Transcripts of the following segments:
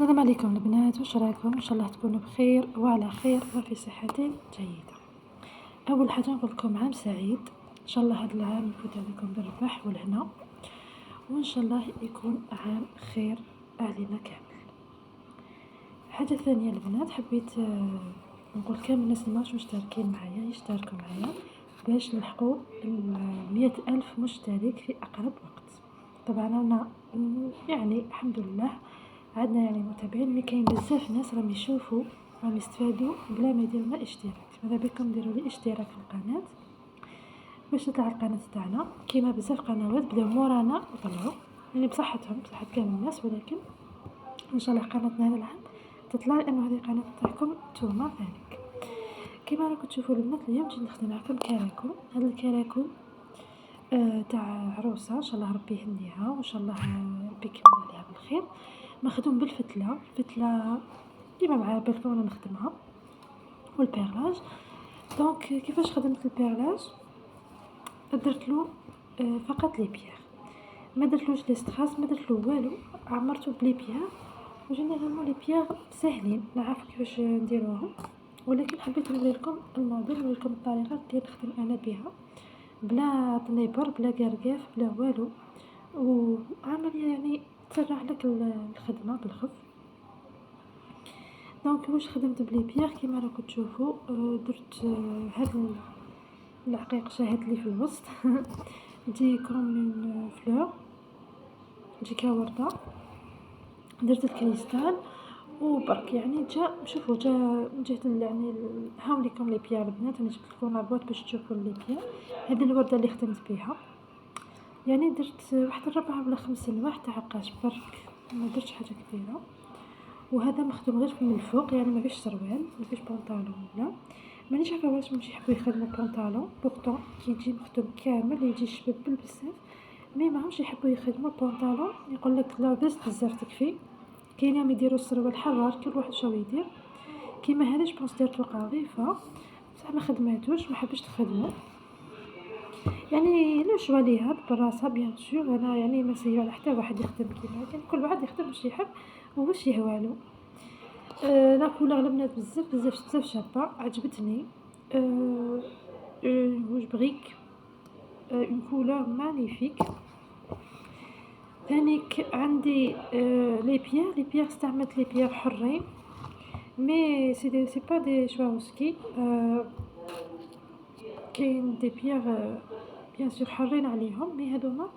السلام عليكم البنات، واش راكم؟ ان شاء الله تكونوا بخير وعلى خير وفي صحه جيده. اول حاجه نقول لكم عام سعيد، ان شاء الله هذا العام يفوت عليكم بالربح والهنا، وان شاء الله يكون عام خير علينا كامل. حاجه ثانيه البنات، حبيت نقول كامل الناس اللي ماش مشتركين معايا يشتركوا معايا باش نلحقوا 100,000 مشترك في اقرب وقت. طبعا انا يعني الحمد لله عندنا يعني متابعين، مي كاين بزاف ناس راهم يشوفوا راهم يستفادوا بلا ما يديروا لنا اشتراك. ماذا بكم ديروا لي اشتراك في القناه باش تطلع القناه تاعنا كيما بزاف قنوات بداو مورانا وطلعوا، يعني بصحتهم بصحه كامل الناس، ولكن ان شاء الله قناتنا هذا العام تطلع لانه هذه القناه تاعكم نتوما ذلك. كيما راكم تشوفوا البنات اليوم جيت نخدم معكم كراكم. هذا الكراكم تاع عروسه ان شاء الله ربي يهنيها وان شاء الله ربي يكمل عليها بالخير. مخدوم بالفتله كيما مع بالكم انا نخدمها والبيرلاج. دونك كيفاش خدمت البيرلاج؟ درت له فقط لي بيير، ما درتلوش لي ستراس، ما درتلو والو، عمرته بلي بيير. وجينيرالمون لي بيير ساهلين نعرف كيفاش نديروهم، ولكن حبيت نوري لكم الموديل، نوري لكم الطريقه اللي نخدم انا بها بلا طنيبر بلا قرقاف بلا والو، وعمليه يعني تسرع لك الخدمه بالخف. دونك واش خدمت بلي بيير كيما راكم تشوفوا. درت هاد العقيق شاهد لي في الوسط تجي كوم من فلور، تجي كورده. درت الكريستال وبرك يعني شوفوا جا من جهه يعني هاوليكم لي بيير البنات. انا جبت لكم لابوط باش تشوفوا لي بيير. هذه الورده اللي خدمت بها يعني درت واحد 4 ولا 5 ألواح تاع عقاش برك، ما درتش حاجه كبيره. وهذا مخدوم غير من الفوق، يعني ما فيش سروال ما فيش بنطالون ولا مانيش عارفه واش ماشي يحبوا يخدموا بنطالون، بورطون كي يجي مخدوم كامل يجي شباب بزاف، مي ماهمش يحبوا يخدموا بنطالون. يقول لك لابس بزاف تكفي. كاينين يديروا السروال حرار، كل واحد شو يدير. كيما هذا جبونس درتو قاضيفه بصح ما خدماتوش، ما حبش تخدمو، يعني لو شوا ليها براسها بيان سور. انا يعني ما سيو على حتى واحد يخدم كيما، يعني كل واحد يخدم واش يحب وواش يهوالو. لا كولور البنات بزاف بزاف بزاف شابه، عجبتني. روج بريك، اون كولور مانيفيك. ثانيك عندي لي بيير استعملت لي بيير حرين، مي سي با دي شواروسكي. كاين دي بيير بيان سور حرين عليهم، مي هادوما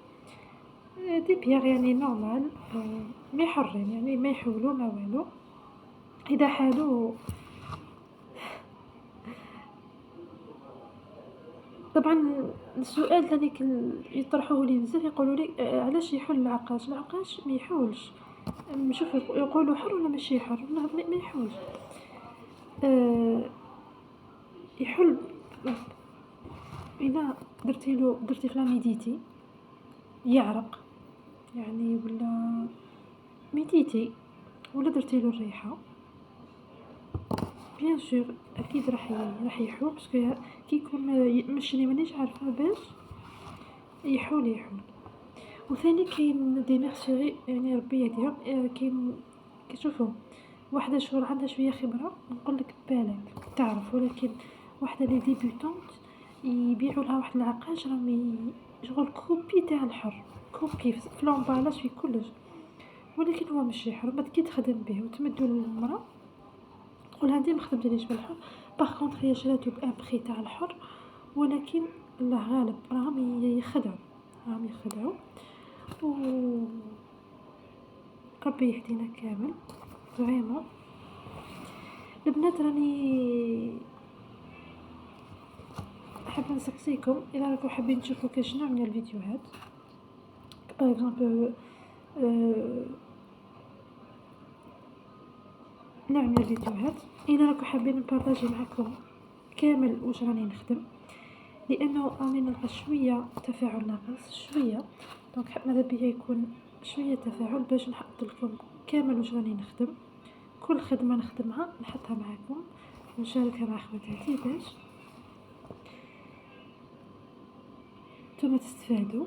دي بيير يعني نورمال، مي حرين يعني ما يحولوا ما والو. اذا حالوا طبعا السؤال هذيك يطرحوه لي بزاف، يقولوا لي علاش يحل العقاش ما يحولش. نشوف يقولوا حر ولا ماشي حر، ما يحولش. يحل اذا درتي فلاميديتي يعرق يعني، ولا ميديتي ولا درتي له الريحه بيان سور اكيد راح يحول، باسكو كي يكون مشري مانيش عارفه باش يحول. وثاني كاين دي ميرسوري يعني ربي يهديهم، كاين كتشوفوا واحده شغل عندها شويه خبره نقول لك بالك تعرف، ولكن واحده لي ديبيوتونت يبيعوا لها واحد العقاش راهم شغل كوبي تاع الحر، كوبي في لومبالاج في كلش، ولكن هو ماشي حر. بعد كي تخدم به وتمدوا للمراه تقول هذه ما خدمتليش بالحر، باغ كونطخ هي شراتو بان بري تاع الحر، ولكن الله غالب راهم يخدعوا و ربي يهدينا كامل. فريمون البنات راني حابه نسقسيكم اذا راكم حابين تشوفوا كاش نوع من الفيديوهات، باغ اكزومبل نوع من الفيديوهات اذا راكم حابين نبارطاجي معكم كامل واش راني نخدم، لانه راني نلقى شويه تفاعل ناقص شويه. دونك ماذا بيا يكون شويه تفاعل باش نحط لكم كامل واش راني نخدم، كل خدمه نخدمها نحطها معكم ونشاركها مع خواتاتي باش نتوما تستفادوا.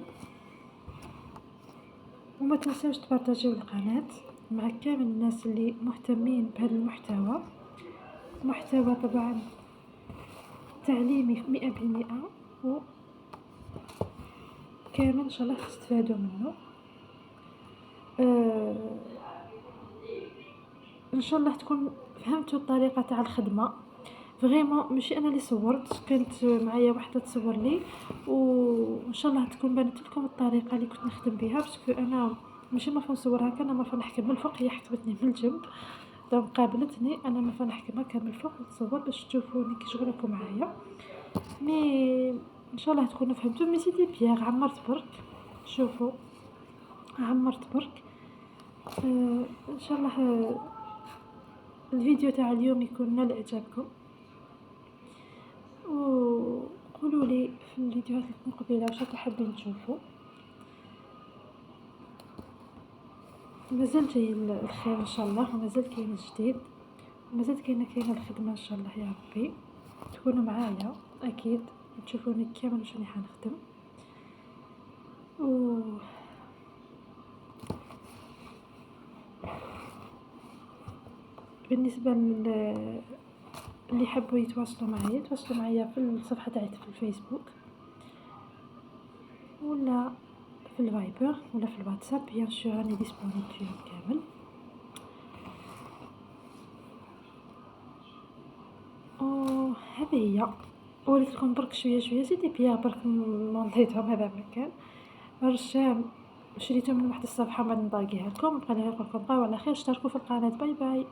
وما تنساوش تبارطاجيو القناه مع كامل الناس اللي مهتمين بهذا المحتوى. محتوى طبعا تعليمي 100%، وكامل ان شاء الله تستفادوا منه. ان شاء الله تكون فهمتوا الطريقه تاع الخدمه. فريمون ماشي انا اللي صورت، كانت معايا وحده تصور لي، وان شاء الله تكون بانت لكم الطريقه اللي كنت نخدم بها، باسكو انا ماشي ما نصور هكا، انا ما نحكم من الفوق، هي حكمتني من الجنب، دونك قابلتني انا ما نحكم هكا من الفوق نتصور باش تشوفوني كي شغلكم معايا. مي ان شاء الله تكونوا فهمتوا. مي سيدي بيان، عمرت برك، شوفوا عمرت برك. ان شاء الله الفيديو تاع اليوم يكون نال اعجابكم، وقولوا لي في الفيديوهات المقبله واش راكم حابين تشوفوا. مازال جاي الخير ان شاء الله، ومازال كاين الجديد، ومازال كاينه الخدمه ان شاء الله يا ربي. تكونوا معايا اكيد، تشوفوني كامل واش راني حنخدم. و بالنسبه اللي حبوا يتواصلوا معايا في الصفحه تاعتي في الفيسبوك، ولا في الفايبر، ولا في الواتساب، بيان سور راني ديسپونيبل فيهم كامل. هذه هي، وريت لكم برك شويه سيدي بيان، برك مونطيتهم هذا مكان رشام، شريتهم من واحد الصفحه، بعد نطاقيها لكم. نبقى نقول لكم بقاو على خير، اشتركوا في القناه. باي باي.